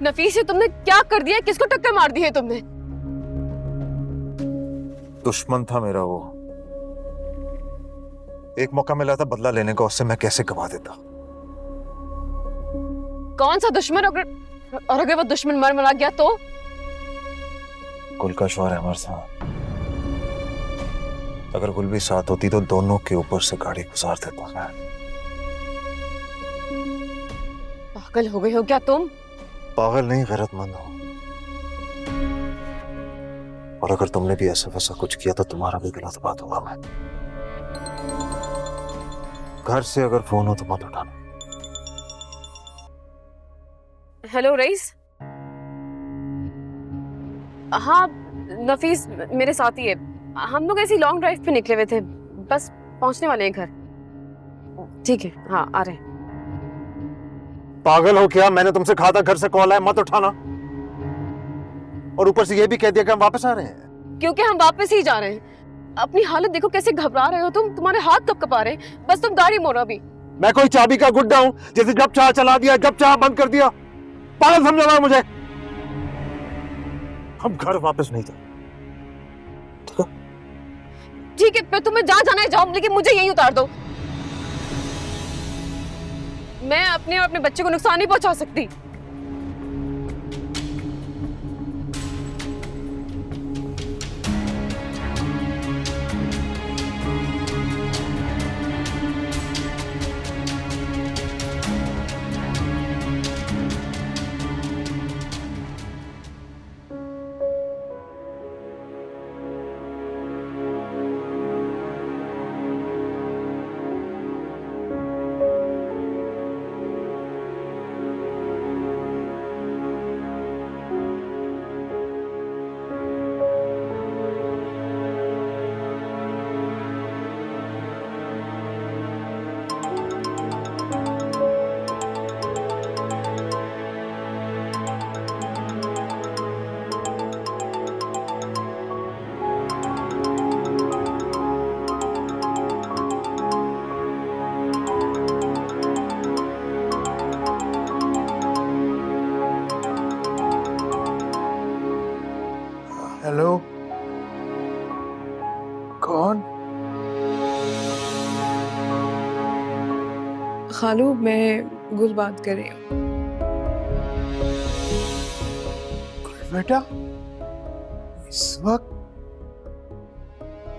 नफीस ये तुमने क्या कर दिया? किसको टक्कर मार दी है तुमने? दुश्मन था मेरा वो। एक मौका मिला था बदला लेने का, उससे मैं कैसे गवा देता। कौन सा दुश्मन? और अगर वो दुश्मन मर मरा गया तो? गुल का शौहर अमर था। अगर गुल भी साथ होती तो दोनों के ऊपर से गाड़ी गुजार देता मैं। पागल हो गई हो क्या तुम? पागल नहीं, गैरतमंद हो। और अगर तुमने भी ऐसा वैसा कुछ किया तो तुम्हारा भी गला दबा दूंगा मैं। घर से अगर फोन हो तो मत उठाना। Hello rice. हाँ नफीस मेरे साथ ही है। हम लोग ऐसी लॉन्ग ड्राइव पे निकले हुए थे, बस पहुंचने वाले हैं घर। ठीक है, हाँ आ रहे हैं। पागल हो क्या? मैंने तुमसे कहा था घर से कॉल आए मत उठाना, और ऊपर से ये भी कह दिया कि हम वापस आ रहे हैं। क्योंकि हम वापस ही जा रहे हैं। अपनी हालत देखो, कैसे घबरा रहे हो तुम। तुम्हारे हाथ कब कपा रहे हैं। बस तुम गाड़ी मोड़ो अभी। मैं कोई चाबी का गुड्डा हूं जैसे जब चाह चला दिया जब चाह बंद कर दिया? पागल समझा रहा है मुझे? हम घर वापस नहीं जाए। ठीक है, फिर तुम्हें जहाँ जाना है जाओ, लेकिन मुझे यहीं उतार दो। मैं अपने और अपने बच्चे को नुकसान नहीं पहुंचा सकती। हेलो, कौन? खालू, मैं गुल बात कर रही हूँ। बेटा, इस वक्त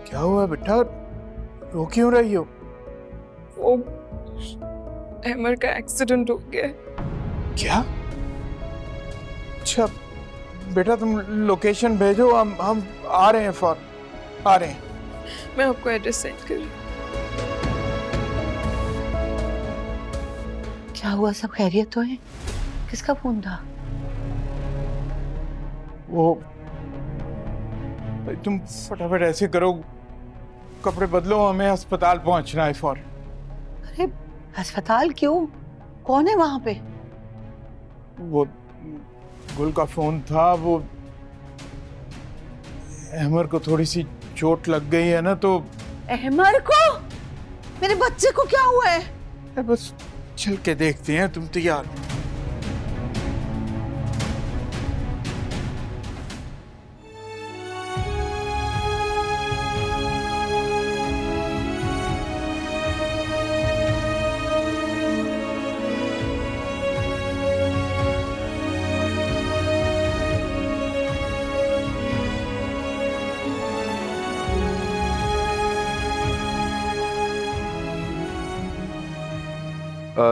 क्या हुआ बेटा? रो क्यों रही हो? वो अमर का एक्सीडेंट हो गया। क्या? अच्छा बेटा, तुम लोकेशन भेजो, हम आ रहे हैं, फौरन आ रहे हैं। मैं आपको एड्रेस सेंड कर रही हूँ। क्या हुआ? सब खैरियत तो है? किसका फोन था? वो तुम फटाफट ऐसे करो, कपड़े बदलो, हमें अस्पताल पहुंचना है फौरन। अरे अस्पताल क्यों? कौन है वहां पे? वो गुल का फोन था। वो अहमर को थोड़ी सी चोट लग गई है ना, तो अहमर को? मेरे बच्चे को क्या हुआ है? बस चल के देखते हैं। तुम तैयार?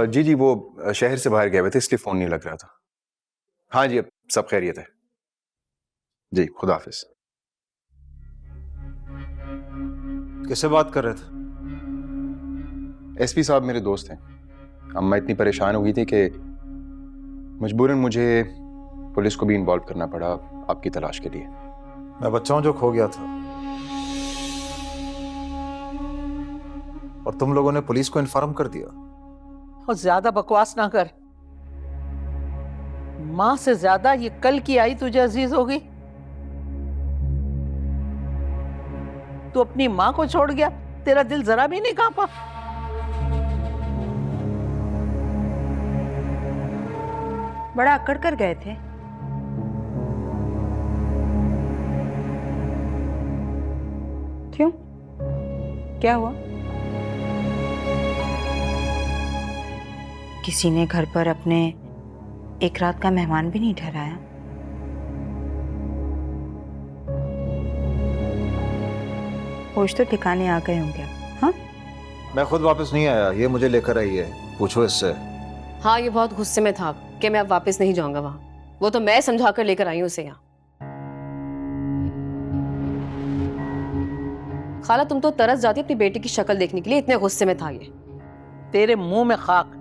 जी जी, वो शहर से बाहर गए हुए थे इसलिए फोन नहीं लग रहा था। हाँ जी, अब सब खैरियत है जी, खुदा हाफिज। किससे बात कर रहे थे? एसपी साहब मेरे दोस्त हैं। अम्मा इतनी परेशान हो गई थी कि मजबूरन मुझे पुलिस को भी इन्वॉल्व करना पड़ा आपकी तलाश के लिए। मैं बच्चा हूं जो खो गया था, और तुम लोगों ने पुलिस को इन्फॉर्म कर दिया। और ज्यादा बकवास ना कर। माँ से ज्यादा ये कल की आई तुझे अजीज होगी। तू अपनी माँ को छोड़ गया, तेरा दिल जरा भी नहीं कांपा? बड़ा अकड़ कर गए थे। क्यों, क्या हुआ? किसी ने घर पर अपने एक रात का मेहमान भी नहीं ठहराया? होश तो ठिकाने आ गए होंगे। हाँ, मैं खुद वापस नहीं आया, ये मुझे लेकर आई है, पूछो इससे। हाँ, ये बहुत गुस्से में था कि मैं अब वापस नहीं जाऊंगा वहां। वो तो मैं समझा कर लेकर आई हूँ उसे यहाँ। खाला, तुम तो तरस जाती अपनी बेटी की शक्ल देखने के लिए, इतने गुस्से में था ये। तेरे मुंह में खाक,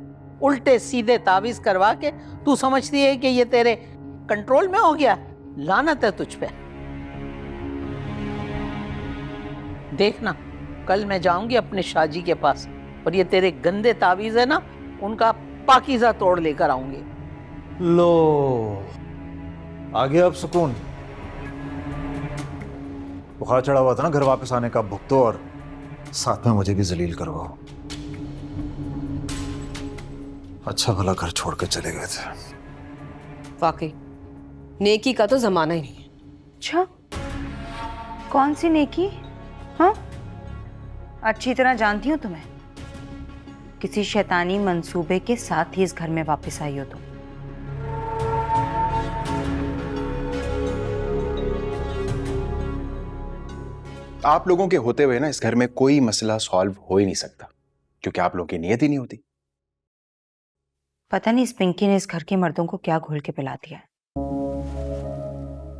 उल्टे सीधे तावीज करवा के तू समझती है कि ये तेरे कंट्रोल में हो गया। लानत है तुझ पे। देखना, कल मैं जाऊंगी अपने शाजी के पास और ये तेरे गंदे तावीज है ना, उनका पाकीज़ा तोड़ लेकर आऊंगी। लो, आ गया अब सुकून। बुखार चढ़ा हुआ था ना घर वापस आने का, भुगतो और साथ में मुझे भी जलील करवाओ। अच्छा भला घर छोड़ कर चले गए थे। वाकई नेकी का तो जमाना ही नहीं है। अच्छा, कौन सी नेकी? हाँ, अच्छी तरह जानती हूँ तुम्हें। किसी शैतानी मंसूबे के साथ ही इस घर में वापस आई हो तुम। आप लोगों के होते हुए ना इस घर में कोई मसला सॉल्व हो ही नहीं सकता, क्योंकि आप लोगों की नीयत ही नहीं होती। पता नहीं इस पिंकी ने इस घर के मर्दों को क्या घोल के पिला दिया है।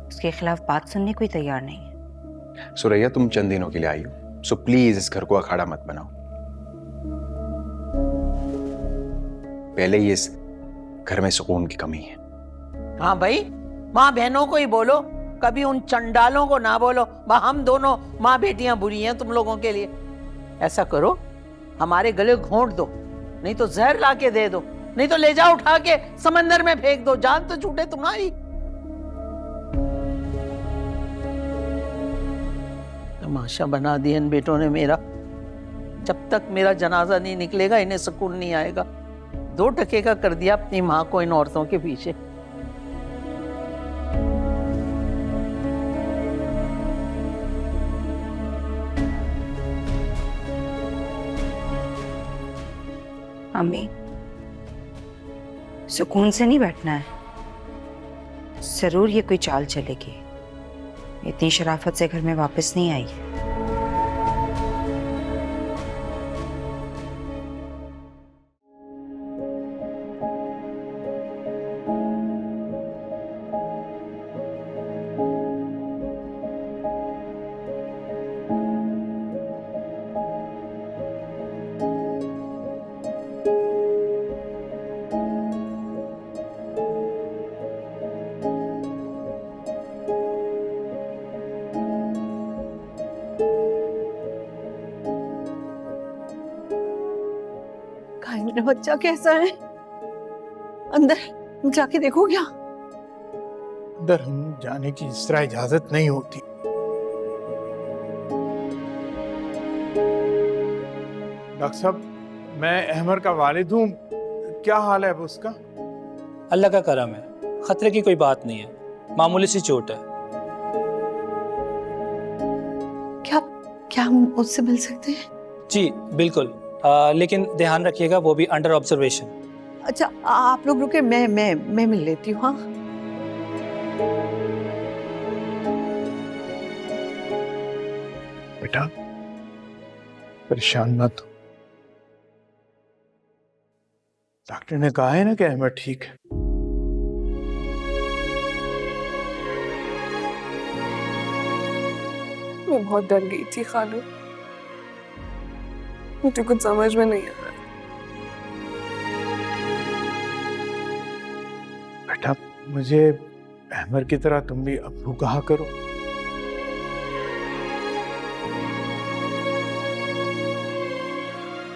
उसके खिलाफ बात सुनने कोई तैयार नहीं है। सुरैया, तुम चंद दिनों के लिए आई हो, सो प्लीज इस घर को अखाड़ा मत बनाओ। पहले ही इस घर में सुकून की कमी है। हाँ भाई, माँ बहनों को ही बोलो, कभी उन चंडालों को ना बोलो। हम दोनों माँ बेटियां बुरी हैं तुम लोगों के लिए। ऐसा करो, हमारे गले घोंट दो, नहीं तो जहर ला के दे दो, नहीं तो ले जाओ उठा के समंदर में फेंक दो, जान तो छूटे तुम्हारी। तमाशा बना दिया इन बेटों ने मेरा। जब तक मेरा जनाजा नहीं निकलेगा इन्हें सुकून नहीं आएगा। 2 टके का कर दिया अपनी माँ को इन औरतों के पीछे। अम्मी, सुकून से नहीं बैठना है। जरूर ये कोई चाल चलेगी। इतनी शराफत से घर में वापस नहीं आई। मेरा बच्चा कैसा है? अंदर जाके देखो क्या? अंदर हम जाने की इस तरह इजाजत नहीं होती। डॉक्टर साहब, मैं अहमर का वालिद हूँ। क्या हाल है अब उसका? अल्लाह का करम है, खतरे की कोई बात नहीं है, मामूली सी चोट है। क्या क्या हम उससे मिल सकते हैं? जी बिल्कुल, लेकिन ध्यान रखिएगा वो भी अंडर ऑब्जर्वेशन। अच्छा, आप लोग रुके, मैं मिल लेती हूँ। हाँ, बेटा परेशान मत हो। डॉक्टर ने कहा है ना कि अहमद ठीक है। मैं बहुत डर गई थी खालू, मुझे कुछ समझ में नहीं आ रहा। बेटा, मुझे अहमद की तरह तुम भी अब्बू कहा करो।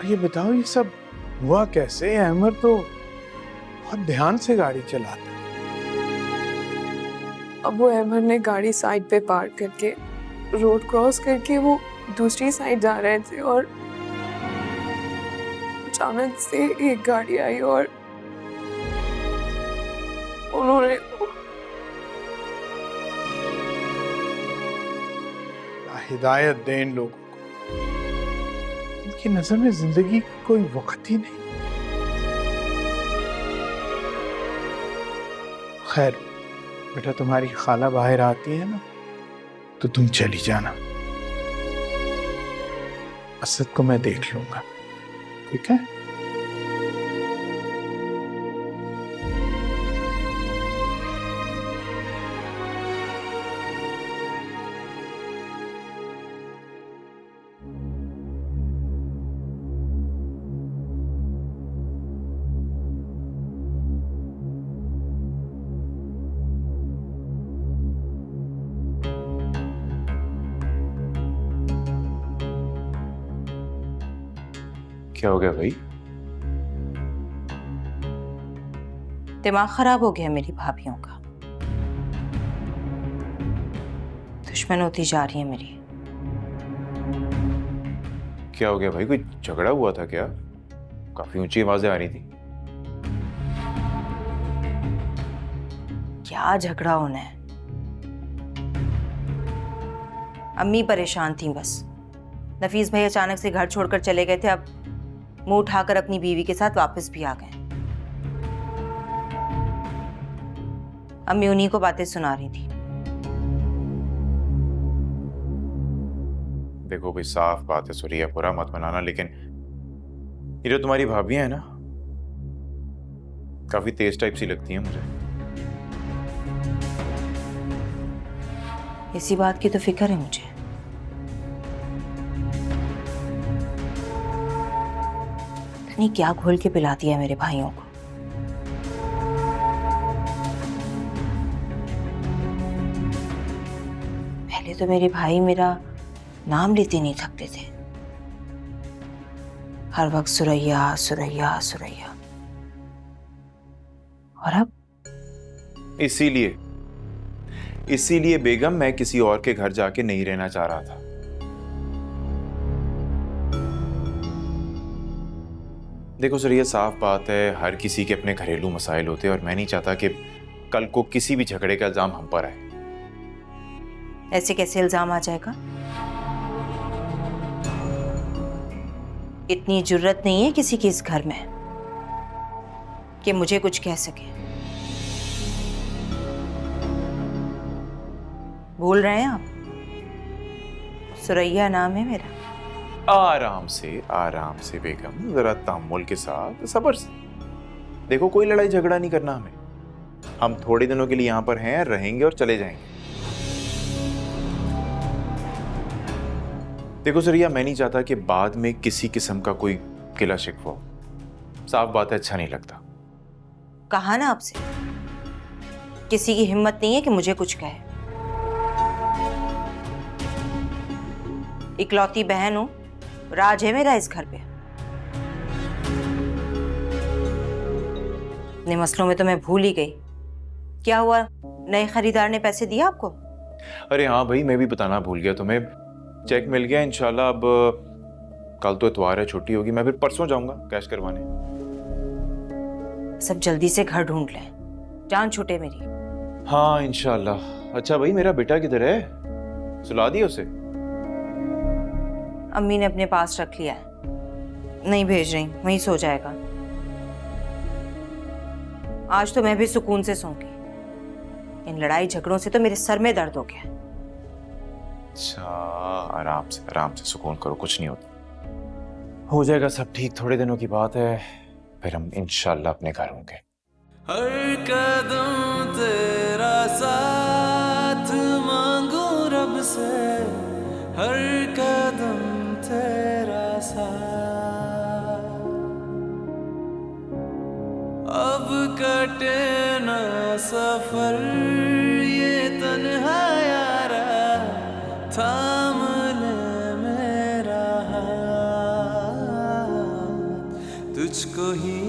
ये बताओ, ये सब हुआ कैसे? अहमद तो बहुत ध्यान से गाड़ी चलाता। अब वो अहमद ने गाड़ी साइड पे पार्क करके रोड क्रॉस करके वो दूसरी साइड जा रहे थे और अचानक से एक गाड़ी आई और हिदायत दें इन लोगों को। इनकी नजर में जिंदगी कोई वक्त ही नहीं। खैर बेटा, तुम्हारी खाला बाहर आती है ना, तो तुम चली जाना, असद को मैं देख लूंगा, ठीक है? क्या हो गया भाई? दिमाग खराब हो गया मेरी भाभियों का। दुश्मन होती जा रही है मेरी। क्या हो गया भाई? कोई झगड़ा हुआ था क्या? काफी ऊंची आवाजें आ रही थी। क्या झगड़ा होना है? अम्मी परेशान थी बस। नफीस भाई अचानक से घर छोड़कर चले गए थे, अब मुंह उठाकर अपनी बीवी के साथ वापस भी आ गए। अम्मी उन्हीं को बातें सुना रही थी। देखो भाई, साफ बात है सुरिया, बुरा मत बनाना, लेकिन ये जो तुम्हारी भाभियां हैं ना, काफी तेज टाइप सी लगती हैं मुझे। इसी बात की तो फिक्र है मुझे। नहीं, क्या घोल के पिला दिया मेरे भाइयों को। पहले तो मेरे भाई मेरा नाम लेते नहीं थकते थे, हर वक्त सुरैया सुरैया सुरैया। और अब इसीलिए बेगम मैं किसी और के घर जाके नहीं रहना चाह रहा था। देखो सर, ये साफ बात है, हर किसी के अपने घरेलू मसाइल होते हैं और मैं नहीं चाहता कि कल को किसी भी झगड़े का इल्जाम हम पर आए। ऐसे कैसे इल्जाम आ जाएगा? इतनी जुर्रत नहीं है किसी के इस घर में कि मुझे कुछ कह सके। भूल रहे हैं आप? सुरैया नाम है मेरा। आराम से बेगम, जरा तहम्मुल के साथ, सब्र से। देखो, कोई लड़ाई झगड़ा नहीं करना हमें। हम थोड़े दिनों के लिए यहाँ पर हैं, रहेंगे और चले जाएंगे। देखो सरिया, मैं नहीं चाहता कि बाद में किसी किस्म का कोई गिला शिकवा हो। साफ बात है, अच्छा नहीं लगता। कहा ना आपसे, किसी की हिम्मत नहीं है कि मुझे कुछ कहे। इकलौती बहन हूं, राज है मेरा इस घर पे। अपने मसलों में तो मैं भूल ही गई। क्या हुआ, नए खरीदार ने पैसे दिए आपको? अरे हाँ भाई, मैं भी बताना भूल गया तुम्हें। चेक मिल गया इंशाल्लाह। अब कल तो इतवार है, छुट्टी होगी, मैं फिर परसों जाऊंगा कैश करवाने। सब जल्दी से घर ढूंढ लें, जान छूटे मेरी। हाँ इंशाल्लाह। अच्छा भाई, मेरा बेटा किधर है? सुला दिया उसे? अम्मी ने अपने पास रख लिया है, नहीं भेज रही, वहीं सो जाएगा। आज तो मैं भी सुकून से सोऊंगी। इन लड़ाई झगड़ों से तो मेरे सर में दर्द हो गया। अच्छा, आराम से सुकून करो, कुछ नहीं होता, हो जाएगा सब ठीक। थोड़े दिनों की बात है, फिर हम इंशाल्लाह अपने घर होंगे। हर कदम तेरा साथ मांगू रब से, हर कदम तेरा साथ। अब कटे ना सफर ये तन्हा यारा, थाम ले मेरा हाथ। तुझको ही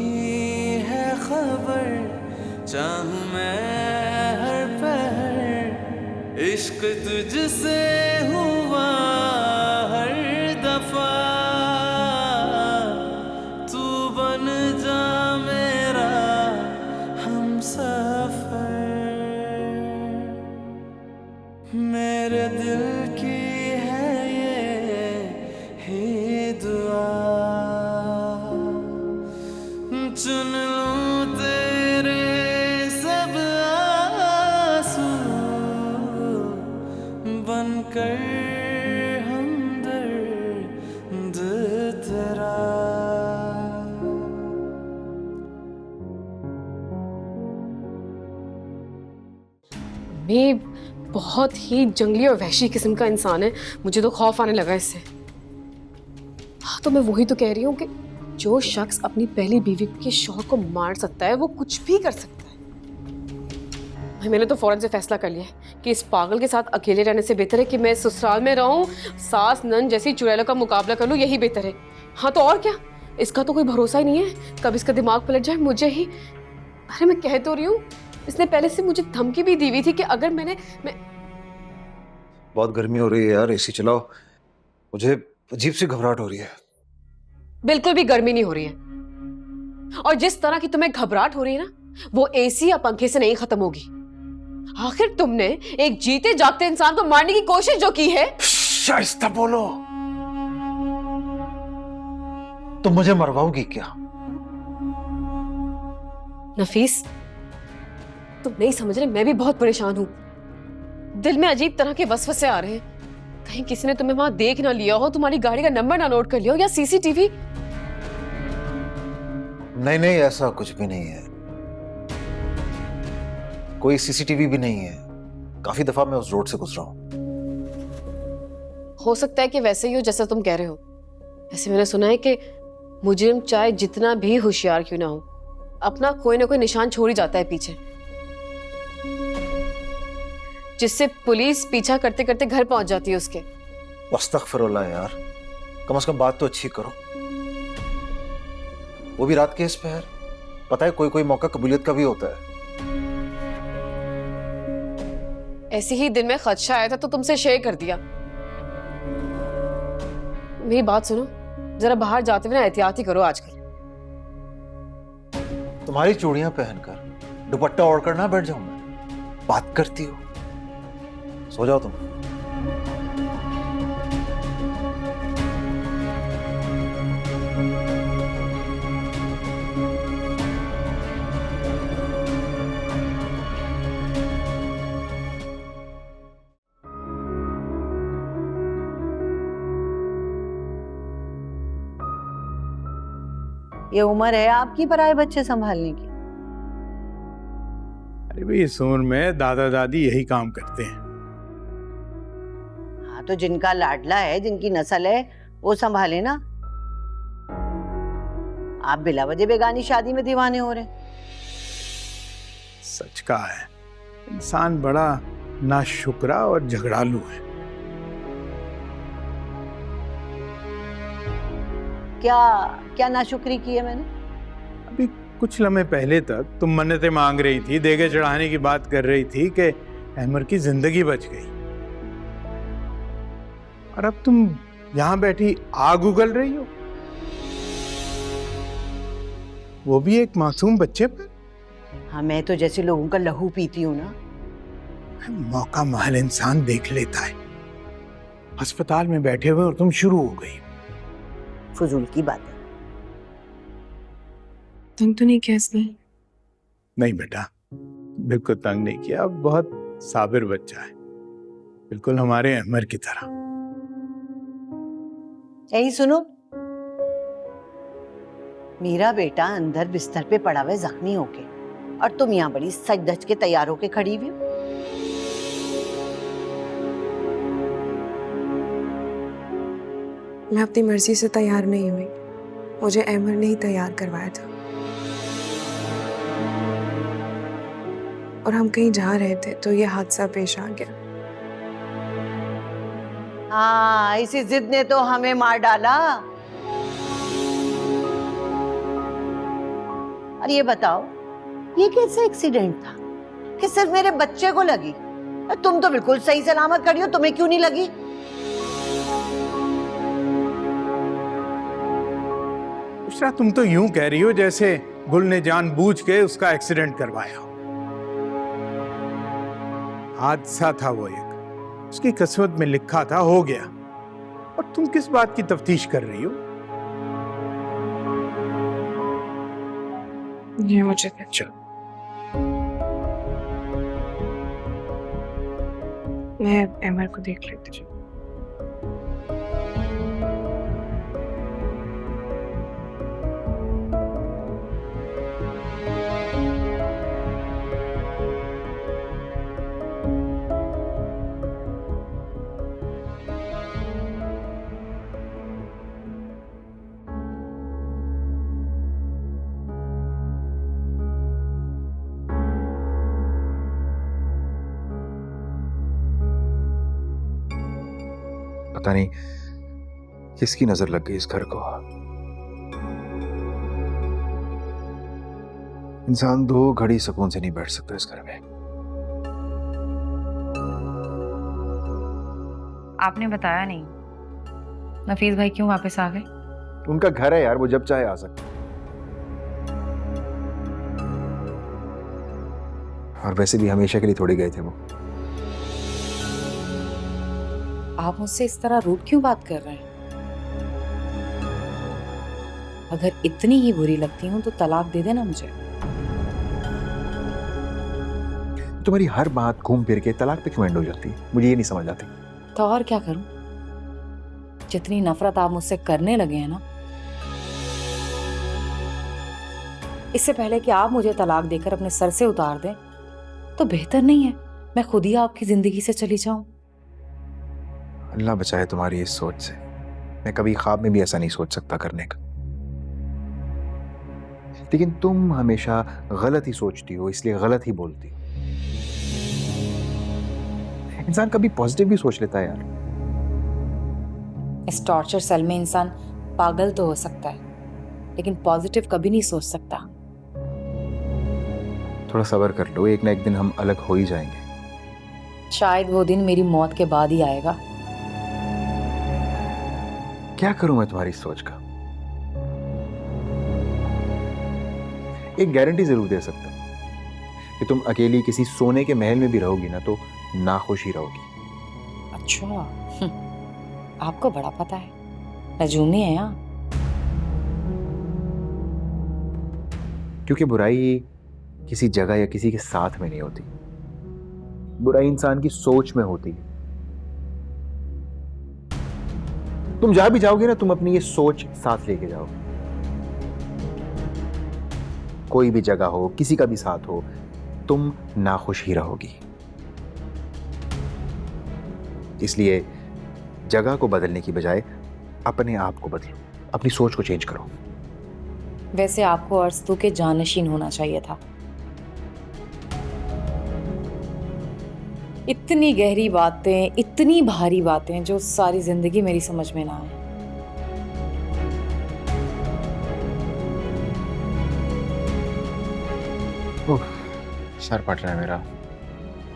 है खबर, चाहूं मैं हर पहर, इश्क तुझसे हुआ हर दफा। तू बन जा मेरा हमसफर, मेरे दिल की है अम्मी बहुत ही जंगली और वहशी किस्म का इंसान है, मुझे तो खौफ आने लगा इससे। हाँ, तो मैं वही तो कह रही हूँ कि जो शख्स अपनी पहली बीवी के शौहर को मार सकता है वो कुछ भी कर सकता है। मैंने तो फौरन से फैसला कर लिया है कि इस पागल के साथ अकेले रहने से बेहतर है कि मैं ससुराल में रहूं, सास नन जैसी चुड़ैलों का मुकाबला कर लूं, यही बेहतर है। हाँ तो और क्या, इसका तो कोई भरोसा ही नहीं है, कब इसका दिमाग पलट जाए मुझे ही। अरे मैं कह तो रही हूँ, इसने पहले से मुझे धमकी भी दी हुई थी कि अगर मैं बहुत गर्मी हो रही है यार, एसी चलाओ। मुझे अजीब सी घबराहट हो रही है। बिल्कुल भी गर्मी नहीं हो रही है, और जिस तरह की तुम्हें घबराहट हो रही है ना, वो एसी या पंखे से नहीं खत्म होगी। आखिर तुमने एक जीते जागते इंसान को मारने की कोशिश जो की है। शाइस्ता बोलो, तुम मुझे मरवाओगी क्या? नफीस, तुम नहीं समझ रहे, मैं भी बहुत परेशान हूं। दिल में अजीब तरह के वसवसे आ रहे हैं। कहीं किसी ने तुम्हें वहां देख ना लिया हो, तुम्हारी गाड़ी का नंबर ना नोट कर लिया हो, या सीसीटीवी। नहीं नहीं, ऐसा कुछ भी नहीं है, कोई सीसीटीवी भी नहीं है। काफी दफा मैं उस रोड से गुजरा हूं। हो सकता है कि वैसे ही हो जैसा तुम कह रहे हो। वैसे मैंने सुना है कि मुजरिम चाहे जितना भी होशियार क्यों ना हो, अपना कोई ना कोई निशान छोड़ ही जाता है पीछे, जिससे पुलिस पीछा करते करते घर पहुंच जाती है उसके। अस्तगफिरुल्लाह यार, कम से कम बात तो अच्छी करो। वो भी रात के इस पहर। पता है कोई कोई मौका कबूलियत का भी होता है। ऐसे ही दिन में खदशा आया था तो तुमसे शेयर कर दिया। मेरी बात सुनो, जरा बाहर जाते हुए ना एहतियात ही करो आजकल। तुम्हारी चूड़ियां पहनकर दुपट्टा ओढ़कर ना बैठ जाऊं मैं। बात करती हो, सो जाओ तुम। ये उम्र है आपकी पराये बच्चे संभालने की? अरे भाई, इस उम्र में दादा दादी यही काम करते हैं। हाँ तो जिनका लाडला है, जिनकी नस्ल है, वो संभाले ना। आप बिला वजह बेगानी शादी में दीवाने हो रहे। सच कहा है, इंसान बड़ा नाशुक्रा और झगड़ालू है। क्या क्या नाशुक्री की है मैंने? अभी कुछ लम्हे पहले तक तुम मन्नतें मांग रही थी, देगे चढ़ाने की बात कर रही थी कि अहमर की जिंदगी बच गई, और अब तुम यहां बैठी आग उगल रही हो, वो भी एक मासूम बच्चे पर। हाँ, मैं तो जैसे लोगों का लहू पीती हूँ ना। मौका महल इंसान देख लेता है। अस्पताल में बैठे हुए और तुम शुरू हो गई। फजूल की बात है। तंग तो नहीं किया इसने? नहीं बेटा, बिल्कुल तंग नहीं किया। बहुत साबिर बच्चा है, बिल्कुल हमारे अहमर की तरह। यही सुनो, मेरा बेटा अंदर बिस्तर पे पड़ा हुआ जख्मी होके, और तुम यहाँ बड़ी सज धज के तैयार होके खड़ी हुई हो। मैं अपनी मर्जी से तैयार नहीं हुई, मुझे अहमर ने ही तैयार करवाया था। और हम कहीं जा रहे थे तो ये हादसा पेश आ गया। हाँ, इसी जिद ने तो हमें मार डाला। और ये बताओ, ये कैसे एक्सीडेंट था कि सिर्फ मेरे बच्चे को लगी? तुम तो बिल्कुल सही सलामत खड़ी हो, तुम्हें क्यों नहीं लगी? उषा, तुम तो यूं कह रही हो जैसे गुल ने जानबूझ के उसका एक्सीडेंट करवाया हो। हादसा था वो एक, उसकी किस्मत में लिखा था, हो गया। और तुम किस बात की तफ्तीश कर रही हो? ये मुझे चल, मैं अहमर को देख लेती हूँ। पता नहीं किसकी नजर लग गई इस घर को। इंसान 2 घड़ी सुकून से नहीं बैठ सकता इस घर में। आपने बताया नहीं नफीस भाई क्यों वापस आ गए? उनका घर है यार, वो जब चाहे आ सकते। और वैसे भी हमेशा के लिए थोड़ी गए थे वो। आप मुझसे इस तरह रूड क्यों बात कर रहे हैं? अगर इतनी ही बुरी लगती हूँ तो तलाक दे देना मुझे। तुम्हारी हर बात घूम फिर के तलाक पे क्यों एंड हो जाती है, मुझे ये नहीं समझ आती। तो और क्या करूं? जितनी नफरत आप मुझसे करने लगे हैं ना, इससे पहले कि आप मुझे तलाक देकर अपने सर से उतार दें तो बेहतर नहीं है मैं खुद ही आपकी जिंदगी से चली जाऊं? अल्लाह बचाए तुम्हारी इस सोच से। मैं कभी ख्वाब में भी ऐसा नहीं सोच सकता करने का। लेकिन तुम हमेशा गलत ही सोचती हो, इसलिए गलत ही बोलती हो। इंसान कभी पॉजिटिव भी सोच लेता है यार। इस टॉर्चर सेल में इंसान पागल तो हो सकता है लेकिन पॉजिटिव कभी नहीं सोच सकता। थोड़ा सब्र कर लो, एक ना एक दिन हम अलग हो ही जाएंगे। शायद वो दिन मेरी मौत के बाद ही आएगा। क्या करूं मैं तुम्हारी सोच का? एक गारंटी जरूर दे सकता हूं कि तुम अकेली किसी सोने के महल में भी रहोगी ना तो नाखुश ही रहोगी। अच्छा, आपको बड़ा पता है, नजूमी है यहाँ। क्योंकि बुराई किसी जगह या किसी के साथ में नहीं होती, बुराई इंसान की सोच में होती है। तुम जहां भी जाओगे ना, तुम अपनी ये सोच साथ लेके जाओ। कोई भी जगह हो, किसी का भी साथ हो, तुम नाखुश ही रहोगी। इसलिए जगह को बदलने की बजाय अपने आप को बदलो, अपनी सोच को चेंज करो। वैसे आपको अरस्तू के जानशीन होना चाहिए था। इतनी गहरी बातें, इतनी भारी बातें जो सारी जिंदगी मेरी समझ में ना आए। सर फट रहा है मेरा,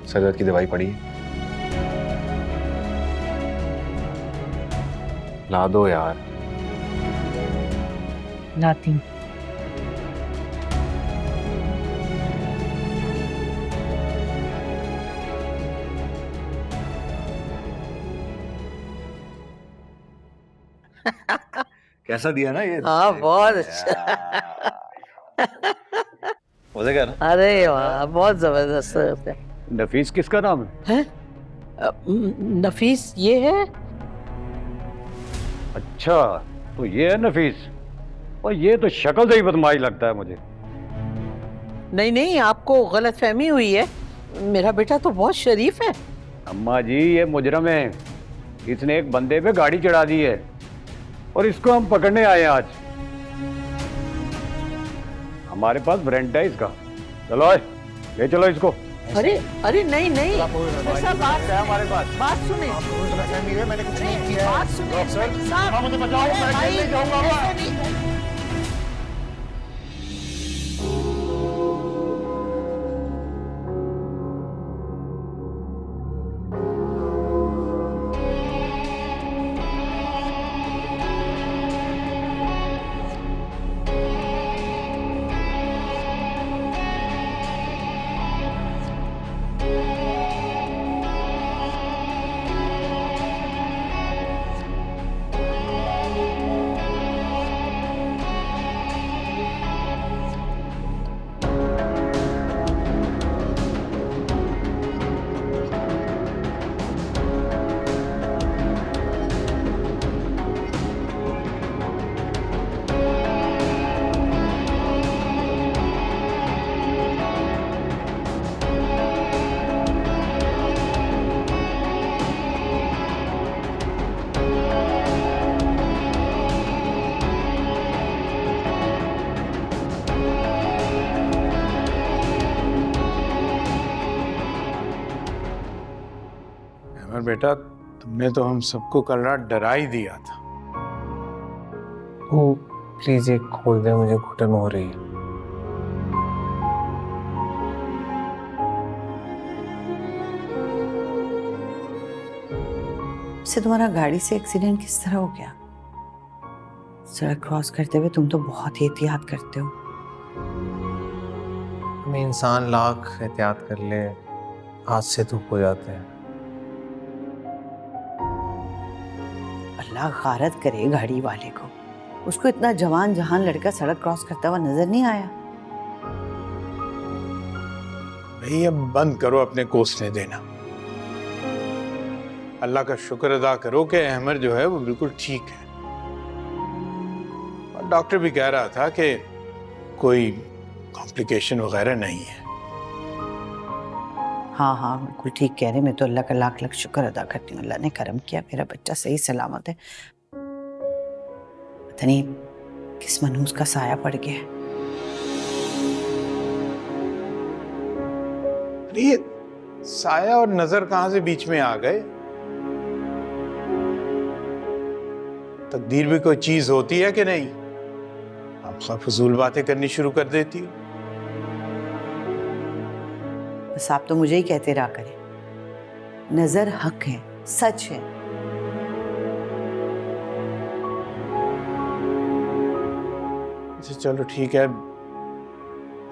सर दर्द की दवाई पड़ी है, ला दो यार। लाती हूँ। कैसा दिया ना ये? हाँ बहुत अच्छा। मजा क्या ना? अरे वाह, बहुत जबरदस्त है। नफीस किसका नाम है? नफीस ये है? अच्छा, तो ये है नफीस। और ये तो शक्ल से ही बदमाश लगता है मुझे। नहीं नहीं, आपको गलतफहमी हुई है, मेरा बेटा तो बहुत शरीफ है। अम्मा जी, ये मुजरम है, इसने एक बंदे पे गाड़ी चढ़ा दी है और इसको हम पकड़ने आए हैं आज। हमारे पास वारंट है इसका। चलो ले चलो इसको। अरे अरे नहीं नहीं, ऐसा बात है हमारे पास। बात सुने, मैंने कुछ नहीं किया। बात सुने इंस्पेक्टर साहब, मुझे बचाओ, मैं जेल नहीं जाऊंगा। ऐसा नहीं। बेटा तुमने तो हम सबको कल रात डरा ही दिया था। वो प्लीज एक खोल दे, मुझे घुटन हो रही है। से तुम्हारा गाड़ी से एक्सीडेंट किस तरह हो गया? सड़क क्रॉस करते हुए तुम तो बहुत ही एहतियात करते हो। मैं इंसान लाख एहतियात कर ले, हाथ से धूप हो जाते हैं। अल्लाह गारत करे गाड़ी वाले को, उसको इतना जवान जहान लड़का सड़क क्रॉस करता हुआ नजर नहीं आया। भाई अब बंद करो अपने कोसने देना। अल्लाह का शुक्र अदा करो कि अहमद जो है वो बिल्कुल ठीक है। और डॉक्टर भी कह रहा था कि कोई कॉम्प्लिकेशन वगैरह नहीं है। हाँ हाँ बिल्कुल ठीक कह रहे। मैं तो अल्लाह का लाख लाख शुक्र अदा करती हूँ, अल्लाह ने करम किया, मेरा बच्चा सही सलामत है। पता नहीं किस मनहूस का साया पड़ गया है। अरे ये साया और नजर कहां से बीच में आ गए? तकदीर भी कोई चीज होती है कि नहीं? आप फजूल बातें करनी शुरू कर देती हो। बस आप तो मुझे ही कहते रहा करें, नजर हक है, सच है। अच्छा चलो ठीक है,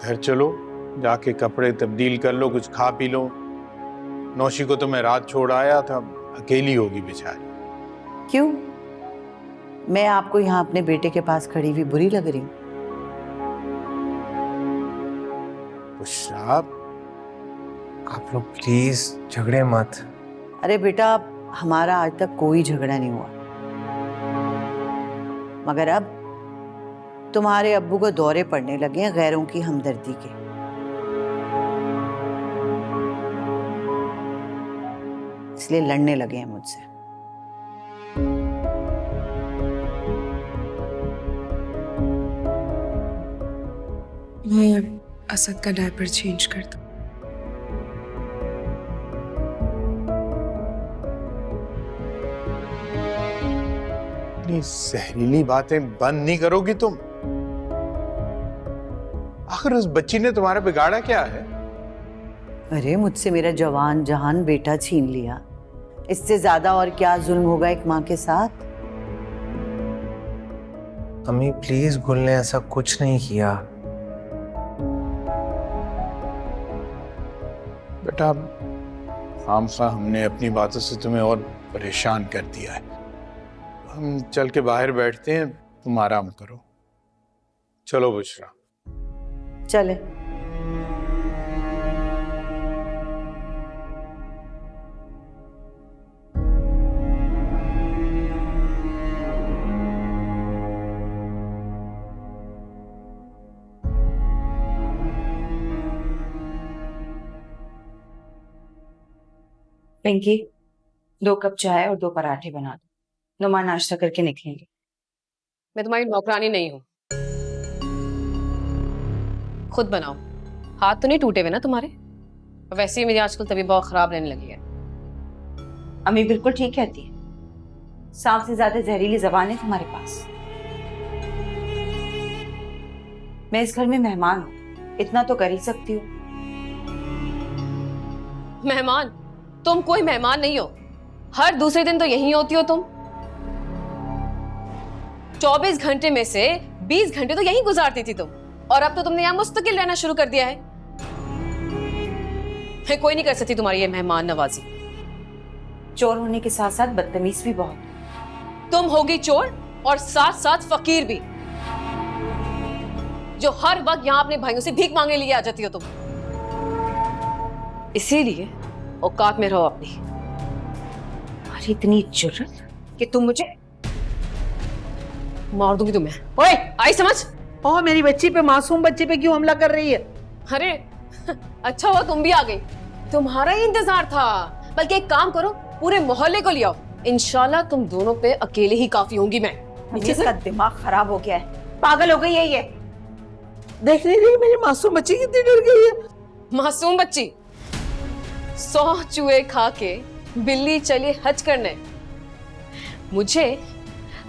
घर चलो, जाके कपड़े तब्दील कर लो, कुछ खा पी लो। नौशी को तो मैं रात छोड़ आया था, अकेली होगी बेचारी। क्यों? मैं आपको यहाँ अपने बेटे के पास खड़ी हुई बुरी लग रही हूँ? बुशरा, आप लोग प्लीज झगड़े मत। अरे बेटा, हमारा आज तक कोई झगड़ा नहीं हुआ, मगर अब तुम्हारे अब्बू को दौरे पड़ने लगे हैं गैरों की हमदर्दी के। इसलिए लड़ने लगे हैं मुझसे। मैं असद का डायपर चेंज करता हूँ। इतनी जहरीली बातें बंद नहीं करोगी तुम? आखिर उस बच्ची ने तुम्हारा बिगाड़ा क्या है? अरे मुझसे मेरा जवान जहान बेटा छीन लिया, इससे ज्यादा और क्या जुल्म होगा एक माँ के साथ? अम्मी प्लीज, गुल ने ऐसा कुछ नहीं किया। बेटा खामखा हमने अपनी बातों से तुम्हें और परेशान कर दिया है। हम चल के बाहर बैठते हैं, तुम आराम करो। चलो बुशरा। चले। पिंकी, 2 कप चाय और 2 पराठे बना दो, नुमा नाश्ता करके निकलेंगे। मैं तुम्हारी नौकरानी नहीं हूँ, खुद बनाओ। हाथ तो नहीं टूटे हुए ना तुम्हारे? और वैसे ही मेरी आजकल तबीयत बहुत खराब रहने लगी है। अम्मी बिल्कुल ठीक कहती है, सांप से ज्यादा जहरीली जबान है तुम्हारे पास। मैं इस घर में मेहमान हूँ, इतना तो कर ही सकती हूँ। मेहमान? तुम कोई मेहमान नहीं हो, हर दूसरे दिन तो यहीं होती हो तुम। 24 घंटे में से 20 घंटे तो यहीं गुजारती थी तुम, और अब तो तुमने यहाँ मुस्तकिल रहना शुरू कर दिया है। मैं कोई नहीं कर सकती तुम्हारी ये मेहमान नवाजी। चोर होने के साथ साथ बदतमीज भी बहुत। तुम होगी चोर और साथ साथ फकीर भी, जो हर वक्त यहाँ अपने भाइयों से भीख मांगने लिए आ जाती हो तुम। इसीलिए औकात में रहो अपनी। और इतनी जुर्रत कि तुम मुझे मार दूंगी तुम्हें। ओए, आई समझ? ओ मेरी बच्ची पे, मासूम बच्ची पे क्यों हमला कर रही है? अरे अच्छा हुआ तुम भी आ गई, तुम्हारा ही इंतजार था। बल्कि एक काम करो, पूरे मोहल्ले को ले आओ, इंशाल्लाह तुम दोनों पे अकेले ही काफी होंगी मैं। इसका दिमाग खराब हो गया है, पागल हो गई है ये। देख नहीं रही मेरी मासूम बच्ची कितनी डर गई है? मासूम बच्ची 100 चूहे खा के बिल्ली चलिए हज करने। मुझे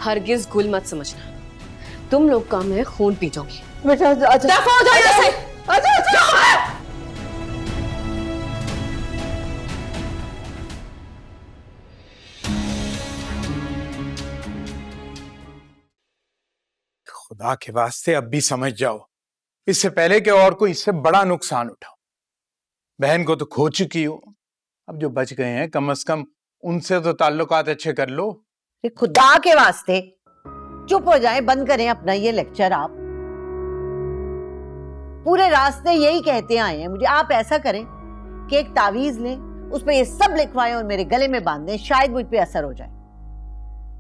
हरगिज गुल मत समझना, तुम लोग का मैं खून पी जाऊंगी। बेटा दफा हो जाओ यहाँ से। खुदा के वास्ते अब भी समझ जाओ, इससे पहले कि और कोई इससे बड़ा नुकसान उठाओ। बहन को तो खो चुकी हो, अब जो बच गए हैं कम से कम उनसे तो ताल्लुकात अच्छे कर लो। खुदा के वास्ते चुप हो जाएं, बंद करें अपना ये लेक्चर। आप पूरे रास्ते यही कहते आए हैं मुझे, आप ऐसा करें कि एक तावीज लें, उस पर ये सब लिखवाएं और मेरे गले में बांध दें, शायद मुझ पे असर हो जाए।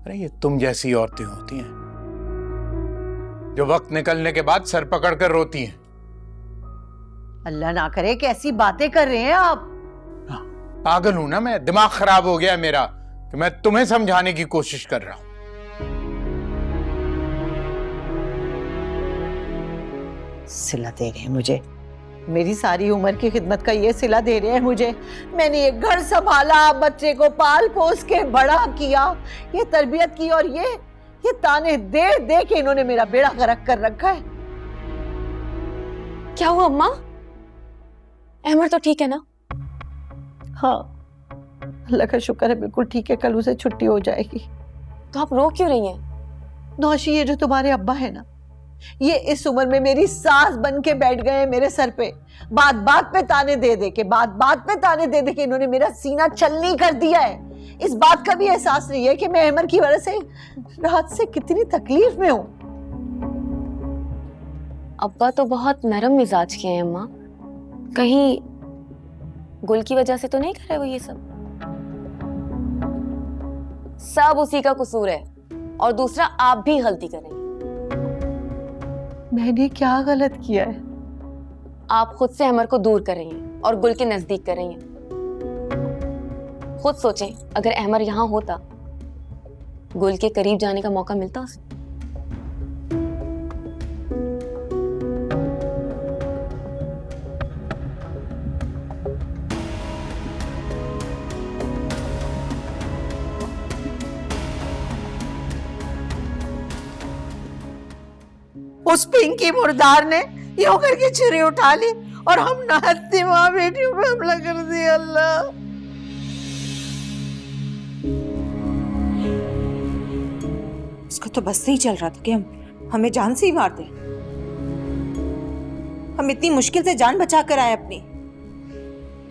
अरे ये तुम जैसी औरतें होती हैं जो वक्त निकलने के बाद सर पकड़ कर रोती हैं। अल्लाह ना करे कि ऐसी बातें कर रहे हैं आप। पागल हूं ना मैं, दिमाग खराब हो गया मेरा कि मैं तुम्हें समझाने की कोशिश कर रहा हूं। सिला दे रहे हैं मुझे, मेरी सारी उम्र की खिदमत का ये सिला दे रहे हैं मुझे। मैंने ये घर संभाला, बच्चे को पाल पोस के बड़ा किया, ये तरबियत की, और ये ताने दे दे के इन्होंने मेरा बेड़ा गर्क कर रखा है। क्या हुआ अम्मा? अहमद तो ठीक है ना? हाँ, अल्लाह का शुक्र है, बिल्कुल ठीक है, कल उसे छुट्टी हो जाएगी। तो आप रो क्यों रही हैं? नौशी, ये जो तुम्हारे अब्बा है ना, ये इस उम्र में मेरी सास बन के बैठ गए हैं मेरे सर पे। बात बात पे ताने दे दे के इन्होंने मेरा सीना छलनी कर दिया है। इस बात का भी एहसास नहीं है कि मैं अहमद की वजह से रात से कितनी तकलीफ में हूं। अब्बा तो बहुत नरम मिजाज के हैं अम्मा, कहीं गुल की वजह से तो नहीं कर रहे वो ये सब उसी का कसूर है, और दूसरा आप भी गलती करेंगे। मैंने क्या गलत किया है? आप खुद से अमर को दूर कर रही हैं और गुल के नजदीक कर रही हैं। खुद सोचें, अगर अहमर यहां होता, गुल के करीब जाने का मौका मिलता उसे? उस पिंकी मुर्दार ने यूं करके छुरी उठा ली और हम नाहती माँ बेटियों पे हमला कर दिया। अल्लाह, इसको तो बस से ही चल रहा था कि हमें जान से ही मार दे। हम इतनी मुश्किल से जान बचा कर आए अपनी।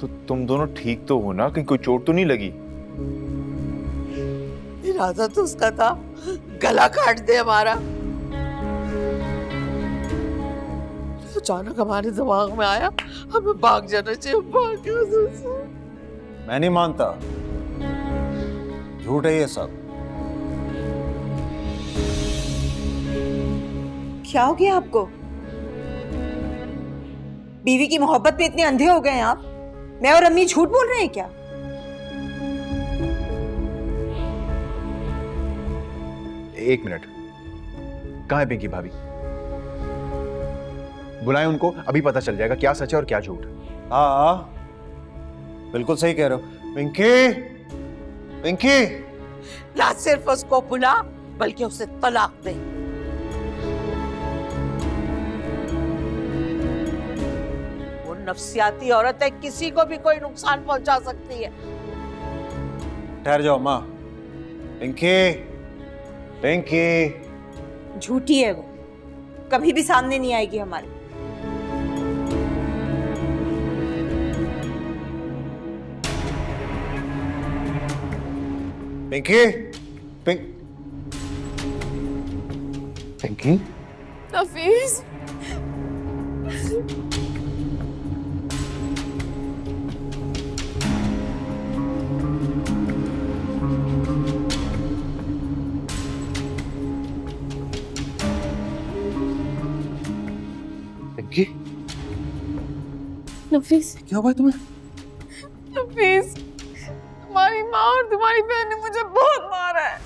तो तुम दोनों ठीक तो हो ना? कहीं कोई चोट तो नहीं लगी? इरादा तो उसका था गला काट दे हमारा। अचानक हमारे दिमाग में आया हमें भाग जाना चाहिए। भाग गए। मैं नहीं मानता, झूठ है ये सब। क्या हो गया आपको? बीवी की मोहब्बत में इतने अंधे हो गए हैं आप? मैं और अम्मी झूठ बोल रहे हैं क्या? एक मिनट, कहाँ है पिंकी भाभी? बुलाएं उनको, अभी पता चल जाएगा क्या सच है और क्या झूठ। हाँ, बिल्कुल सही कह रहे हो। पिंकी, पिंकी, ना सिर्फ उसको बुला बल्कि उसे तलाक दे। वो नफसियाती औरत है, किसी को भी कोई नुकसान पहुंचा सकती है। ठहर जाओ माँ। पिंकी, पिंकी, झूठी है वो, कभी भी सामने नहीं आएगी हमारे। पिंकी, पिंकी, नफीस, पिंकी, नफीस, क्या हुआ तुम्हें? नफीस, तुम्हारी माँ और तुम्हारी बहन ने मुझे बहुत मारा है।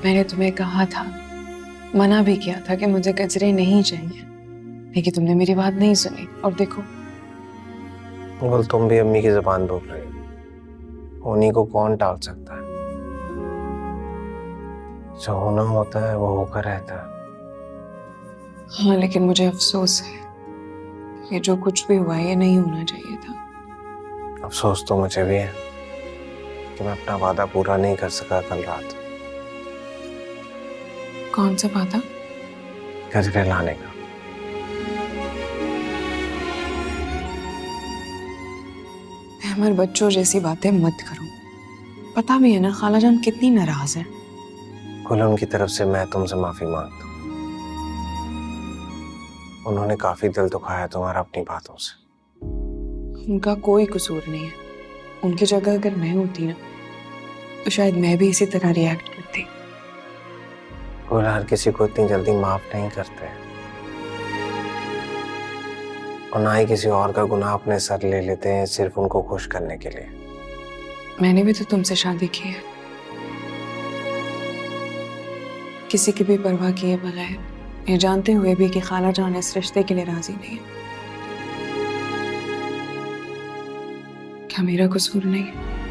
मैंने तुम्हें कहा था, मना भी किया था कि मुझे गजरे नहीं चाहिए, लेकिन तुमने मेरी बात नहीं सुनी और देखो। बोल, तुम भी अम्मी की जुबान बोल रहे हो। उन्हीं को कौन टाल सकता है? जो होना होता है वो होकर रहता है। हाँ, लेकिन मुझे अफसोस है, ये जो कुछ भी हुआ ये नहीं होना चाहिए था। अफसोस तो मुझे भी है कि मैं अपना वादा पूरा नहीं कर सका कल रात। कौन सा वादा? गजरे लाने का। हमारे बच्चों जैसी बातें मत करो। पता भी है ना खाला जान कितनी नाराज है। कुल उनकी तरफ से मैं तुमसे माफी मांगता हूँ। उन्होंने काफी दिल दुखाया तुम्हारा अपनी बातों से। उनका कोई कसूर नहीं है। उनकी जगह अगर मैं होती ना तो शायद मैं भी इसी तरह रिएक्ट करती। कुल हर किसी को इतनी जल्दी माफ नहीं करते, और ना ही किसी और का गुनाह अपने सर ले लेते हैं सिर्फ उनको खुश करने के लिए। मैंने भी तो तुमसे शादी की है, किसी की भी परवाह किए बगैर, ये जानते हुए भी कि खाला जान इस रिश्ते के लिए राजी नहीं है। क्या मेरा कसूर नहीं है?